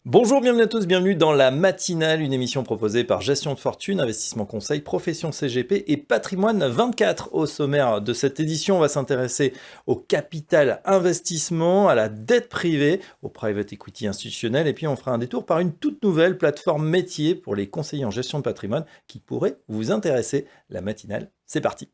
Bonjour, bienvenue à tous, bienvenue dans la matinale, une émission proposée par Gestion de Fortune, Investissement Conseil, Profession CGP et Patrimoine 24. Au sommaire de cette édition, on va s'intéresser au capital investissement, à la dette privée, au private equity institutionnel et puis on fera un détour par une toute nouvelle plateforme métier pour les conseillers en gestion de patrimoine qui pourrait vous intéresser. La matinale, c'est parti.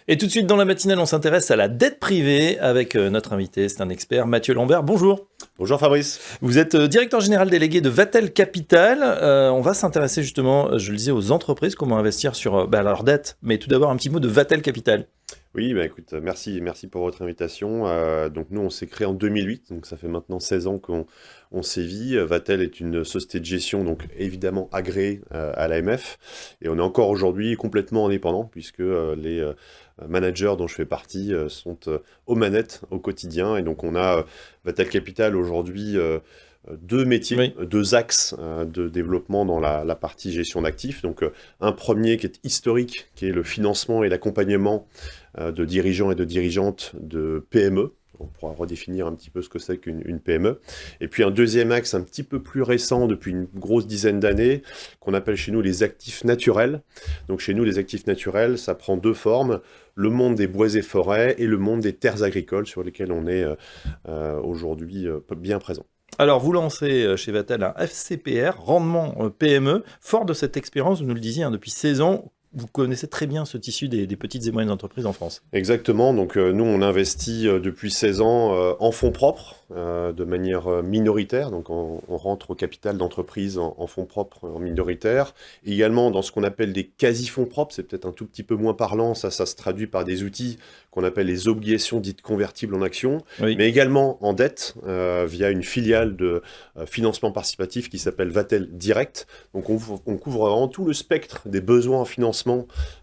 Et tout de suite dans la matinale, on s'intéresse à la dette privée avec notre invité, c'est un expert, Mathieu Lambert. Bonjour. Bonjour Fabrice. Vous êtes directeur général délégué de Vatel Capital. On va s'intéresser justement, je le disais, aux entreprises, comment investir sur leur dette. Mais tout d'abord, un petit mot de Vatel Capital. Oui, écoute, merci pour votre invitation. Donc nous, on s'est créé en 2008, donc ça fait maintenant 16 ans qu'on sévit. Vatel est une société de gestion, donc évidemment agréée à l'AMF. Et on est encore aujourd'hui complètement indépendant, puisque les managers dont je fais partie sont aux manettes au quotidien. Et donc on a Vatel Capital aujourd'hui deux métiers, Oui. deux axes de développement dans la partie gestion d'actifs. Donc un premier qui est historique, qui est le financement et l'accompagnement de dirigeants et de dirigeantes de PME. On pourra redéfinir un petit peu ce que c'est qu'une PME. Et puis un deuxième axe un petit peu plus récent, depuis une grosse dizaine d'années, qu'on appelle chez nous les actifs naturels. Donc chez nous, les actifs naturels, ça prend deux formes, le monde des bois et forêts et le monde des terres agricoles sur lesquelles on est aujourd'hui bien présent. Alors, vous lancez chez Vatel un FCPR, rendement PME. Fort de cette expérience, vous nous le disiez, depuis 16 ans, vous connaissez très bien ce tissu des petites et moyennes entreprises en France. Exactement, donc nous on investit depuis 16 ans en fonds propres, de manière minoritaire, donc on rentre au capital d'entreprise en fonds propres en minoritaire, également dans ce qu'on appelle des quasi-fonds propres, c'est peut-être un tout petit peu moins parlant, ça se traduit par des outils qu'on appelle les obligations dites convertibles en actions, Oui. mais également en dette, via une filiale de financement participatif qui s'appelle Vatel Direct, donc on couvre vraiment tout le spectre des besoins en financement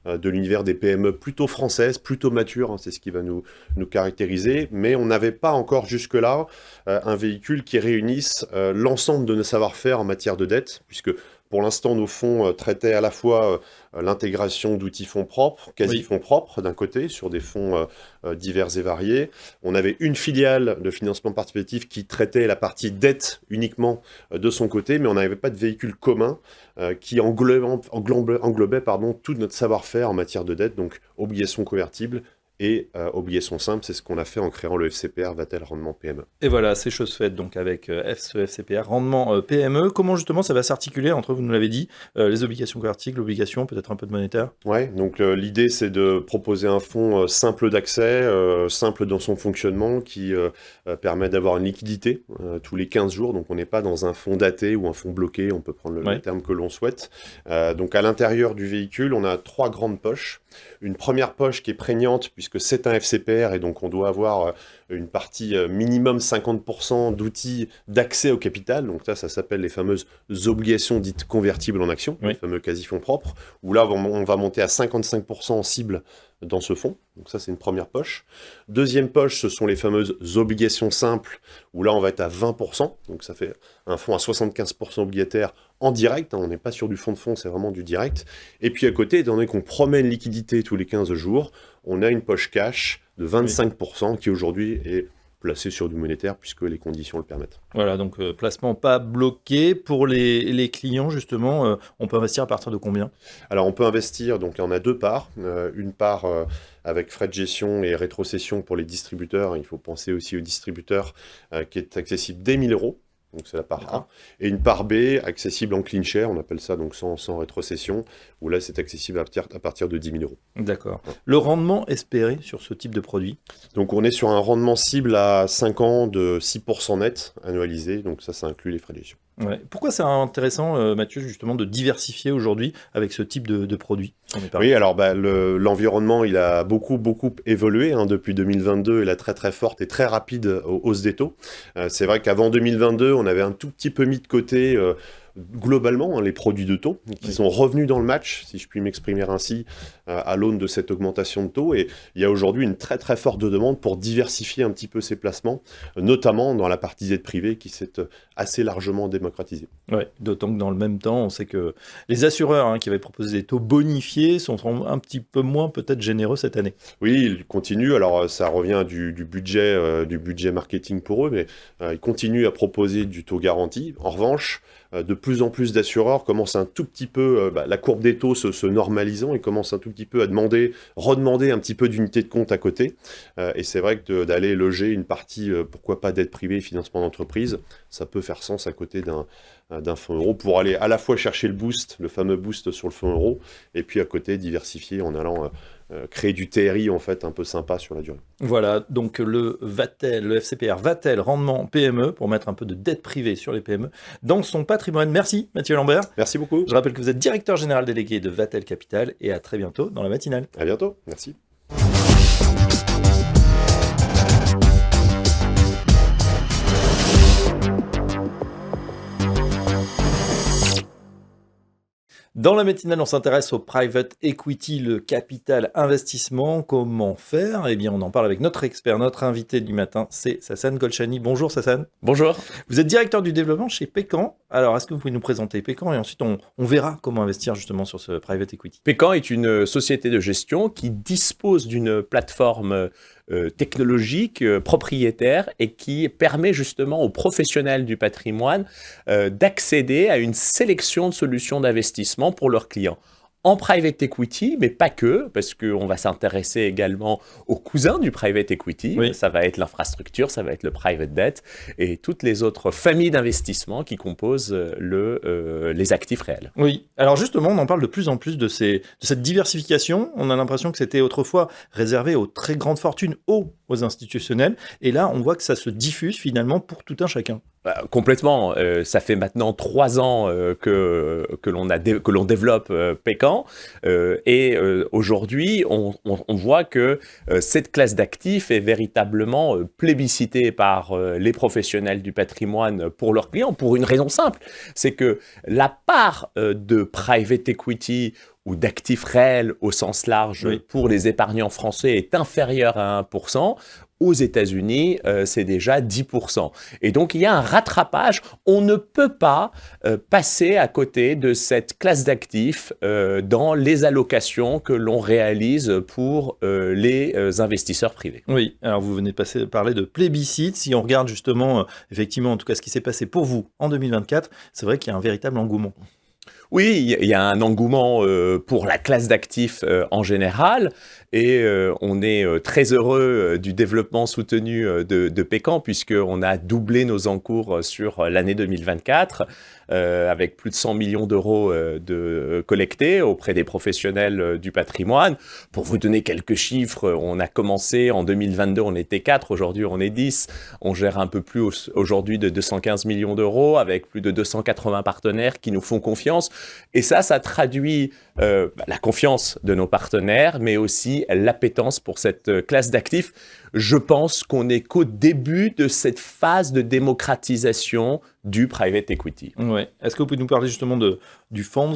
de l'univers des PME plutôt françaises, plutôt matures, hein, c'est ce qui va nous caractériser, mais on n'avait pas encore jusque-là un véhicule qui réunisse l'ensemble de nos savoir-faire en matière de dette, puisque pour l'instant, nos fonds traitaient à la fois l'intégration d'outils fonds propres, quasi-fonds propres d'un côté, sur des fonds divers et variés. On avait une filiale de financement participatif qui traitait la partie dette uniquement de son côté, mais on n'avait pas de véhicule commun qui englobait tout notre savoir-faire en matière de dette, donc obligations convertibles et obligations simples. C'est ce qu'on a fait en créant le FCPR Vatel Rendement PME. Et voilà, c'est chose faite donc avec ce FCPR, rendement PME. Comment justement ça va s'articuler entre, vous nous l'avez dit, les obligations convertibles, l'obligation, peut-être un peu de monétaire? Ouais, donc l'idée c'est de proposer un fonds simple d'accès, simple dans son fonctionnement, qui permet d'avoir une liquidité tous les 15 jours. Donc on n'est pas dans un fonds daté ou un fonds bloqué, on peut prendre le terme que l'on souhaite. Donc à l'intérieur du véhicule, on a 3 grandes poches. Une première poche qui est prégnante puisque c'est un FCPR et donc on doit avoir une partie minimum 50% d'outils d'accès au capital. Donc ça s'appelle les fameuses obligations dites convertibles en actions, les fameux quasi-fonds propres, où là on va monter à 55% en cible dans ce fonds. Donc ça, c'est une première poche. Deuxième poche, ce sont les fameuses obligations simples, où là, on va être à 20%. Donc ça fait un fonds à 75% obligataire en direct. On n'est pas sur du fonds de fonds, c'est vraiment du direct. Et puis à côté, étant donné qu'on promet une liquidité tous les 15 jours, on a une poche cash de 25% qui aujourd'hui est placé sur du monétaire puisque les conditions le permettent. Voilà, donc placement pas bloqué. Pour les clients, justement, on peut investir à partir de combien? Alors on peut investir, donc il y en a deux parts. Une part avec frais de gestion et rétrocession pour les distributeurs. Il faut penser aussi aux distributeurs qui est accessible dès 1 000 €. Donc c'est la part A. Et une part B, accessible en clean share, on appelle ça donc sans rétrocession, où là c'est accessible à partir de 10 000 €. D'accord. Le rendement espéré sur ce type de produit? Donc on est sur un rendement cible à 5 ans de 6% net annualisé, donc ça inclut les frais de gestion. Ouais. Pourquoi c'est intéressant, Mathieu, justement, de diversifier aujourd'hui avec ce type de produit? Oui, alors l'environnement, il a beaucoup évolué depuis 2022 et la très forte et très rapide hausse des taux. C'est vrai qu'avant 2022, on avait un tout petit peu mis de côté globalement les produits de taux qui sont revenus dans le match, si je puis m'exprimer ainsi, à l'aune de cette augmentation de taux. Et il y a aujourd'hui une très très forte demande pour diversifier un petit peu ces placements, notamment dans la partie dette privée qui s'est assez largement démocratisée. Ouais, d'autant que dans le même temps, on sait que les assureurs qui avaient proposé des taux bonifiés sont un petit peu moins peut-être généreux cette année. Oui, ils continuent. Alors, ça revient du budget marketing pour eux, mais ils continuent à proposer du taux garanti. En revanche, de plus en plus d'assureurs commencent un tout petit peu, la courbe des taux se normalisant, et commencent un tout petit peu à redemander un petit peu d'unité de compte à côté. Et c'est vrai que d'aller loger une partie, pourquoi pas dette privée et financement d'entreprise, ça peut faire sens à côté d'un fonds euro pour aller à la fois chercher le fameux boost sur le fonds euro, et puis à côté diversifier en allant créer du TRI en fait un peu sympa sur la durée. Voilà, donc le FCPR Vatel rendement PME pour mettre un peu de dette privée sur les PME dans son patrimoine. Merci Mathieu Lambert. Merci beaucoup. Je rappelle que vous êtes directeur général délégué de Vatel Capital et à très bientôt dans la matinale. À bientôt, merci. Dans la matinale, on s'intéresse au private equity, le capital investissement. Comment faire? Eh bien, on en parle avec notre expert, notre invité du matin, c'est Sasan Golshani. Bonjour Sasan. Bonjour. Vous êtes directeur du développement chez Pécan. Alors, est-ce que vous pouvez nous présenter Pécan et ensuite on verra comment investir justement sur ce private equity. Pécan est une société de gestion qui dispose d'une plateforme technologique propriétaire et qui permet justement aux professionnels du patrimoine d'accéder à une sélection de solutions d'investissement pour leurs clients. En private equity, mais pas que, parce qu'on va s'intéresser également aux cousins du private equity. Oui. Ça va être l'infrastructure, ça va être le private debt et toutes les autres familles d'investissements qui composent les actifs réels. Oui, alors justement, on en parle de plus en plus de cette diversification. On a l'impression que c'était autrefois réservé aux très grandes fortunes, aux institutionnels. Et là, on voit que ça se diffuse finalement pour tout un chacun. Complètement. Ça fait maintenant 3 ans que l'on développe Pécan. Et aujourd'hui, on voit que cette classe d'actifs est véritablement plébiscitée par les professionnels du patrimoine pour leurs clients, pour une raison simple. C'est que la part de private equity ou d'actifs réels au sens large pour les épargnants français est inférieure à 1%. Aux États-Unis, c'est déjà 10%. Et donc, il y a un rattrapage. On ne peut pas passer à côté de cette classe d'actifs dans les allocations que l'on réalise pour les investisseurs privés. Oui, alors vous venez de parler de plébiscite. Si on regarde justement, effectivement, en tout cas, ce qui s'est passé pour vous en 2024, c'est vrai qu'il y a un véritable engouement. Oui, il y a un engouement pour la classe d'actifs en général et on est très heureux du développement soutenu de Pécan puisqu'on a doublé nos encours sur l'année 2024 avec plus de 100 millions d'euros collectés auprès des professionnels du patrimoine. Pour vous donner quelques chiffres, on a commencé en 2022, on était 4, aujourd'hui on est 10. On gère un peu plus aujourd'hui de 215 millions d'euros avec plus de 280 partenaires qui nous font confiance. Et ça traduit la confiance de nos partenaires, mais aussi l'appétence pour cette classe d'actifs. Je pense qu'on n'est qu'au début de cette phase de démocratisation du private equity. Ouais. Est-ce que vous pouvez nous parler justement du fonds,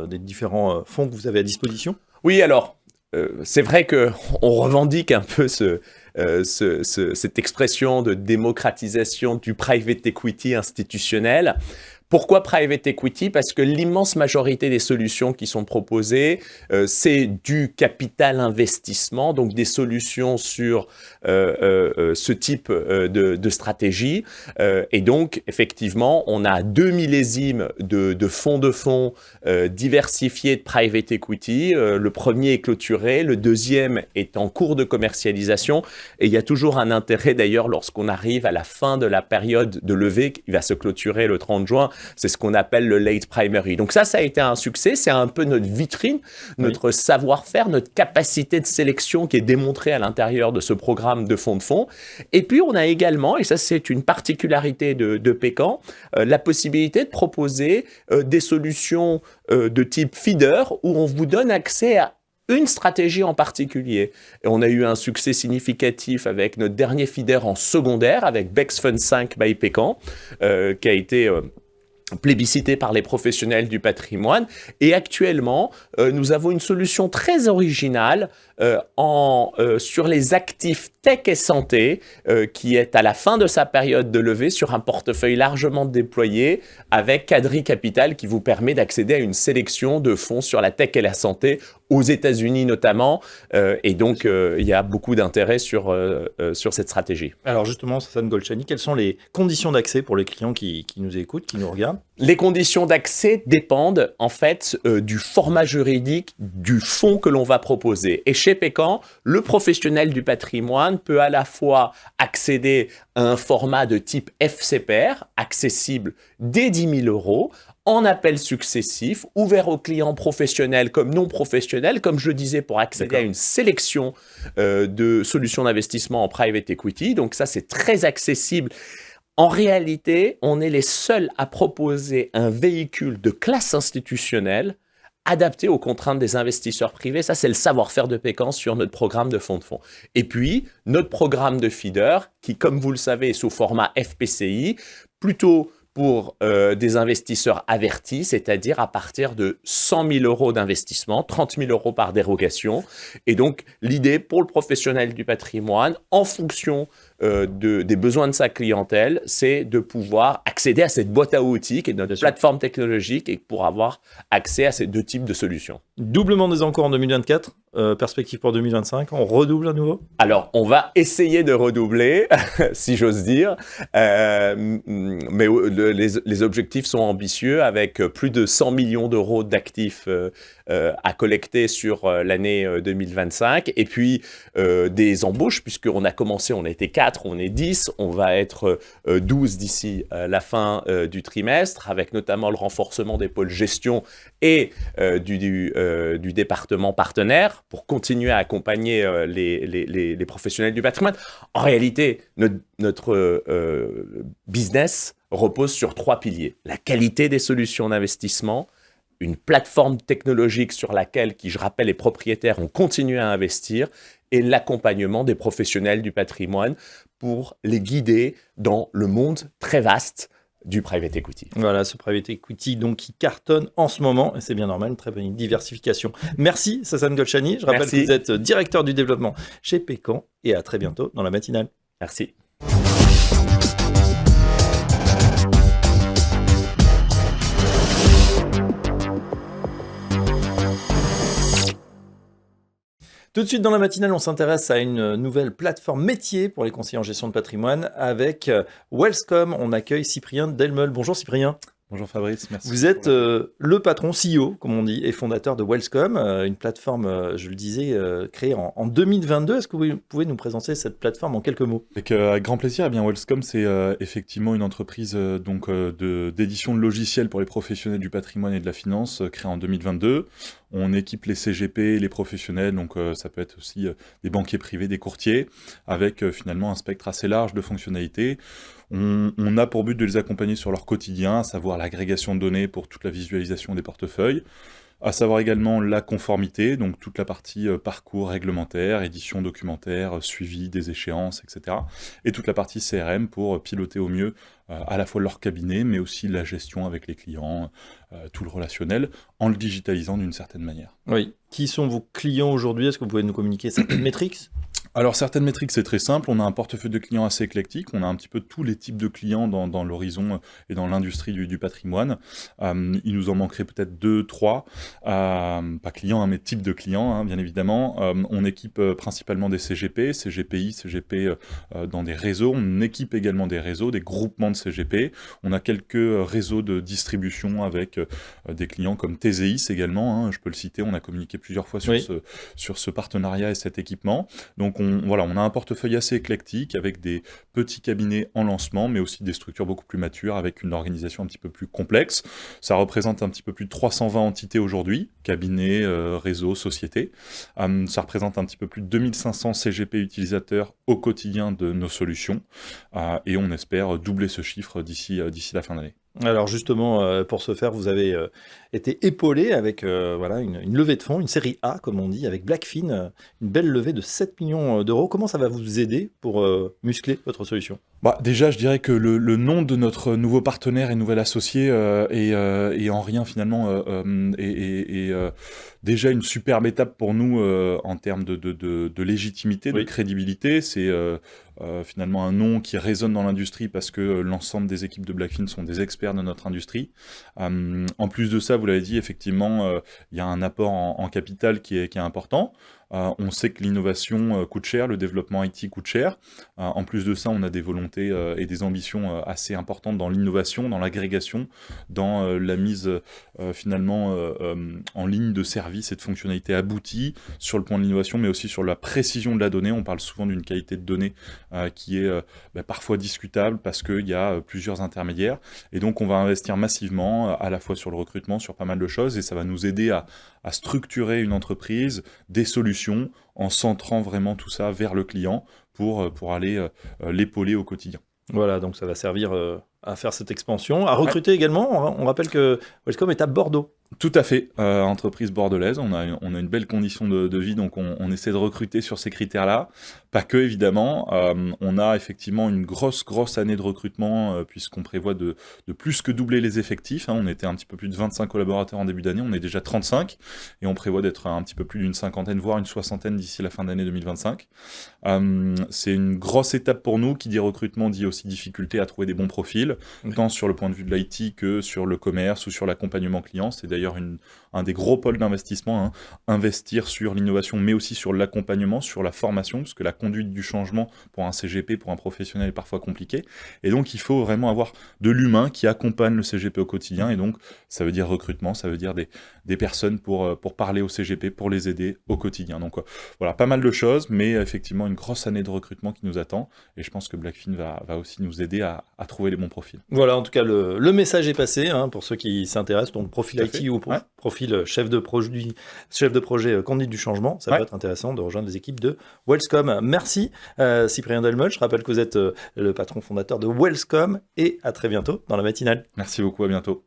des différents fonds que vous avez à disposition? Oui, alors, c'est vrai qu'on revendique un peu cette expression de démocratisation du private equity institutionnel. Pourquoi private equity? Parce que l'immense majorité des solutions qui sont proposées, c'est du capital investissement, donc des solutions sur ce type de stratégie. Et donc, effectivement, on a 2 millésimes de fonds diversifiés de private equity. Le premier est clôturé, le deuxième est en cours de commercialisation. Et il y a toujours un intérêt, d'ailleurs, lorsqu'on arrive à la fin de la période de levée, qui va se clôturer le 30 juin, c'est ce qu'on appelle le late primary. Donc ça a été un succès, c'est un peu notre vitrine, notre savoir-faire, notre capacité de sélection qui est démontrée à l'intérieur de ce programme de fonds. Et puis on a également, et ça c'est une particularité de Pécan, la possibilité de proposer des solutions de type feeder où on vous donne accès à une stratégie en particulier. Et on a eu un succès significatif avec notre dernier feeder en secondaire, avec Bex Fund 5 by Pécan, qui a été plébiscité par les professionnels du patrimoine. Et actuellement, nous avons une solution très originale sur les actifs tech et santé, qui est à la fin de sa période de levée sur un portefeuille largement déployé avec Cadri Capital qui vous permet d'accéder à une sélection de fonds sur la tech et la santé aux États-Unis notamment. Et donc, il y a beaucoup d'intérêt sur cette stratégie. Alors justement, Sasan Golshani, quelles sont les conditions d'accès pour les clients qui nous écoutent, qui nous regardent? Les conditions d'accès dépendent en fait du format juridique du fonds que l'on va proposer. Et chez Pécan, le professionnel du patrimoine peut à la fois accéder à un format de type FCPR, accessible dès 10 000 euros, en appel successif, ouvert aux clients professionnels comme non professionnels, comme je le disais, pour accéder à une sélection de solutions d'investissement en private equity. Donc ça, c'est très accessible. En réalité, on est les seuls à proposer un véhicule de classe institutionnelle adapté aux contraintes des investisseurs privés. Ça, c'est le savoir-faire de Pécan sur notre programme de fonds de fonds. Et puis, notre programme de feeder, qui, comme vous le savez, est sous format FPCI, plutôt pour des investisseurs avertis, c'est-à-dire à partir de 100 000 euros d'investissement, 30 000 euros par dérogation. Et donc, l'idée pour le professionnel du patrimoine, en fonction des besoins de sa clientèle, c'est de pouvoir accéder à cette boîte à outils qui est notre plateforme technologique et pour avoir accès à ces deux types de solutions. Doublement des encours en 2024, perspective pour 2025, on redouble à nouveau? Alors, on va essayer de redoubler, si j'ose dire, mais les objectifs sont ambitieux avec plus de 100 millions d'euros d'actifs à collecter sur l'année 2025 et puis des embauches puisqu'on a commencé, on a été 4, on est 10, on va être 12 d'ici la fin du trimestre avec notamment le renforcement des pôles gestion et du département partenaire pour continuer à accompagner les professionnels du patrimoine. En réalité, notre business repose sur 3 piliers. La qualité des solutions d'investissement, une plateforme technologique sur laquelle, je rappelle, les propriétaires ont continué à investir, et l'accompagnement des professionnels du patrimoine pour les guider dans le monde très vaste du private equity. Voilà, ce private equity donc, qui cartonne en ce moment, et c'est bien normal, une très bonne diversification. Merci Sasan Golshani, je rappelle que vous êtes directeur du développement chez Pécan, et à très bientôt dans la matinale. Merci. Tout de suite dans la matinale, on s'intéresse à une nouvelle plateforme métier pour les conseillers en gestion de patrimoine avec Wellscom. On accueille Cyprien Delmeul. Bonjour Cyprien. Bonjour Fabrice, merci. Vous êtes le patron, CEO, comme on dit, et fondateur de Wellscom, une plateforme, je le disais, créée en 2022. Est-ce que vous pouvez nous présenter cette plateforme en quelques mots? Avec grand plaisir. Eh bien, Wellscom, c'est effectivement une entreprise d'édition de logiciels pour les professionnels du patrimoine et de la finance, créée en 2022. On équipe les CGP, les professionnels, donc ça peut être aussi des banquiers privés, des courtiers, avec finalement un spectre assez large de fonctionnalités. On a pour but de les accompagner sur leur quotidien, à savoir l'agrégation de données pour toute la visualisation des portefeuilles, à savoir également la conformité, donc toute la partie parcours réglementaire, édition documentaire, suivi des échéances, etc. Et toute la partie CRM pour piloter au mieux à la fois leur cabinet, mais aussi la gestion avec les clients, tout le relationnel, en le digitalisant d'une certaine manière. Oui. Qui sont vos clients aujourd'hui? Est-ce que vous pouvez nous communiquer certaines métriques? Alors, certaines métriques, c'est très simple. On a un portefeuille de clients assez éclectique. On a un petit peu tous les types de clients dans l'horizon et dans l'industrie du patrimoine. Il nous en manquerait peut-être 2, 3. Pas clients, hein, mais types de clients, hein, bien évidemment. On équipe principalement des CGP, CGPI, CGP dans des réseaux. On équipe également des réseaux, des groupements de CGP. On a quelques réseaux de distribution avec des clients comme Théséis également. Hein, je peux le citer. On a communiqué plusieurs fois sur ce partenariat et cet équipement. Donc, on a un portefeuille assez éclectique avec des petits cabinets en lancement, mais aussi des structures beaucoup plus matures avec une organisation un petit peu plus complexe. Ça représente un petit peu plus de 320 entités aujourd'hui, cabinets, réseaux, sociétés. Ça représente un petit peu plus de 2500 CGP utilisateurs au quotidien de nos solutions et on espère doubler ce chiffre d'ici la fin d'année. Alors justement, pour ce faire, vous avez été épaulé avec une levée de fonds, une série A, comme on dit, avec Blackfin, une belle levée de 7 millions d'euros. Comment ça va vous aider pour muscler votre solution? Déjà, je dirais que le nom de notre nouveau partenaire et nouvel associé est en rien finalement déjà une superbe étape pour nous en termes de légitimité, de Oui. crédibilité. C'est finalement un nom qui résonne dans l'industrie parce que l'ensemble des équipes de Blackfin sont des experts de notre industrie. En plus de ça, vous l'avez dit, effectivement, il y a un apport en capital qui est important. On sait que l'innovation coûte cher, le développement IT coûte cher. En plus de ça, on a des volontés et des ambitions assez importantes dans l'innovation, dans l'agrégation, dans la mise finalement en ligne de services et de fonctionnalités abouties sur le point de l'innovation, mais aussi sur la précision de la donnée. On parle souvent d'une qualité de données qui est parfois discutable parce qu'il y a plusieurs intermédiaires. Et donc, on va investir massivement à la fois sur le recrutement, sur pas mal de choses, et ça va nous aider à structurer une entreprise, des solutions, en centrant vraiment tout ça vers le client pour aller l'épauler au quotidien. Voilà, donc ça va servir à faire cette expansion, à recruter également. On rappelle que Wellscome est à Bordeaux. Tout à fait, entreprise bordelaise, on a une belle condition de vie, donc on essaie de recruter sur ces critères-là. Pas que, évidemment, on a effectivement une grosse année de recrutement, puisqu'on prévoit de plus que doubler les effectifs. On était un petit peu plus de 25 collaborateurs en début d'année, on est déjà 35, et on prévoit d'être un petit peu plus d'une cinquantaine, voire une soixantaine d'ici la fin d'année 2025. C'est une grosse étape pour nous, qui dit recrutement dit aussi difficulté à trouver des bons profils, tant sur le point de vue de l'IT que sur le commerce ou sur l'accompagnement client. C'est d'ailleurs un des gros pôles d'investissement, investir sur l'innovation, mais aussi sur l'accompagnement, sur la formation, parce que la conduite du changement pour un CGP, pour un professionnel, est parfois compliquée. Et donc, il faut vraiment avoir de l'humain qui accompagne le CGP au quotidien. Et donc, ça veut dire recrutement, ça veut dire des personnes pour parler au CGP, pour les aider au quotidien. Donc, voilà, pas mal de choses, mais effectivement, une grosse année de recrutement qui nous attend. Et je pense que Blackfin va aussi nous aider à trouver les bons profils. Voilà, en tout cas, le message est passé pour ceux qui s'intéressent. Donc, profil IT ou profil chef de projet conduite du changement, ça peut être intéressant de rejoindre les équipes de Wellscome. Merci Cyprien Delmotte. Je rappelle que vous êtes le patron fondateur de Wellscome et à très bientôt dans la matinale. Merci beaucoup, à bientôt.